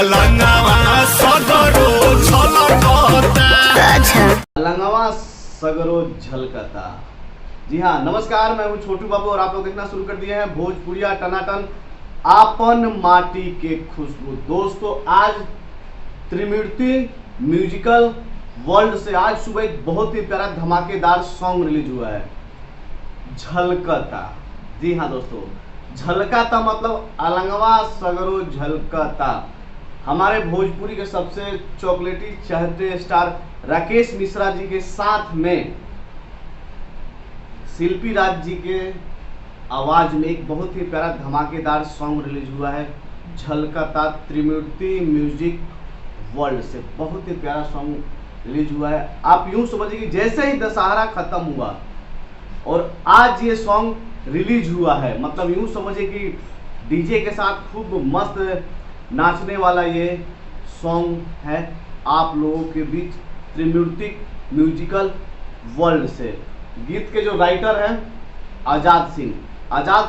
अलंगवा सगरो झलकता। अच्छा अलंगवा सगरो झलकता। जी हाँ, नमस्कार, मैं हूँ छोटू बाबू और आप लोग देखना शुरू कर दिए हैं भोजपुरिया टनाटन आपन माटी के खुशबू। दोस्तों, आज त्रिमूर्ति म्यूजिकल वर्ल्ड से आज सुबह एक बहुत ही प्यारा धमाकेदार सॉन्ग रिलीज हुआ है, झलकता। जी हाँ दोस्तों, झलकता मतलब अलंगवा सगरो झलकता। हमारे भोजपुरी के सबसे चॉकलेटी चहेते स्टार राकेश मिश्रा जी के साथ में शिल्पी राज जी के आवाज में एक बहुत ही प्यारा धमाकेदार सॉन्ग रिलीज हुआ है, झलकता। त्रिमूर्ति म्यूजिक वर्ल्ड से बहुत ही प्यारा सॉन्ग रिलीज हुआ है। आप यूं समझिए कि जैसे ही दशहरा खत्म हुआ और आज ये सॉन्ग रिलीज हुआ है, मतलब यूं समझिए कि डीजे के साथ खूब मस्त नाचने वाला ये सॉन्ग है आप लोगों के बीच त्रिमूर्ति म्यूजिकल वर्ल्ड से। गीत के जो राइटर हैं आजाद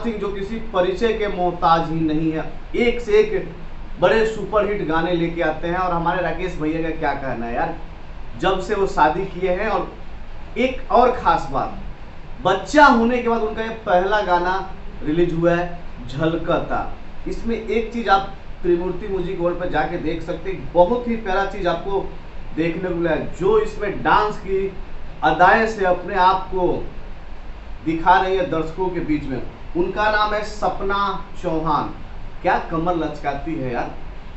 सिंह जो किसी परिचय के मोहताज ही नहीं है, एक से एक बड़े सुपरहिट गाने लेके आते हैं। और हमारे राकेश भैया का क्या कहना है यार, जब से वो शादी किए हैं, और एक और खास बात, बच्चा होने के बाद उनका ये पहला गाना रिलीज हुआ है, झलकता। इसमें एक चीज आप त्रिमूर्ति म्यूजिक वर्ल्ड पर जाके देख सकते हैं, बहुत ही प्यारा चीज आपको देखने को मिला है। जो इसमें डांस की अदाएं से अपने आप को दिखा रही है दर्शकों के बीच में, उनका नाम है सपना चौहान। क्या कमर लचकाती है यार,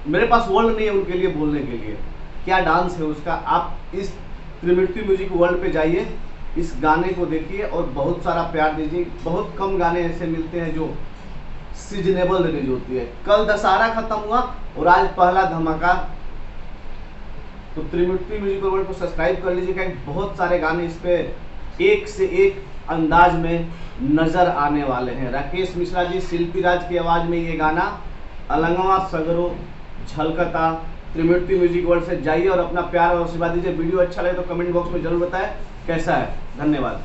मेरे पास वर्ड नहीं है उनके लिए बोलने के लिए। क्या डांस है उसका। आप इस त्रिमूर्ति म्यूजिक वर्ल्ड पे जाइए, इस गाने को देखिए और बहुत सारा प्यार दीजिए। बहुत कम गाने ऐसे मिलते हैं जो सीजनेबल रिलीज होती है। कल दशहरा खत्म हुआ और आज पहला धमाका। तो त्रिमूर्ति म्यूजिक वर्ल्ड को सब्सक्राइब कर लीजिएगा, बहुत सारे गाने इस पे एक से एक अंदाज में नजर आने वाले हैं। राकेश मिश्रा जी, शिल्पी राज की आवाज में ये गाना अलंगवा सगरो झलकता। त्रिमूर्ति म्यूजिक वर्ल्ड से जाइए और अपना प्यार और आशीर्वाद दीजिए। वीडियो अच्छा लगे तो कमेंट बॉक्स में जरूर बताएं कैसा है। धन्यवाद।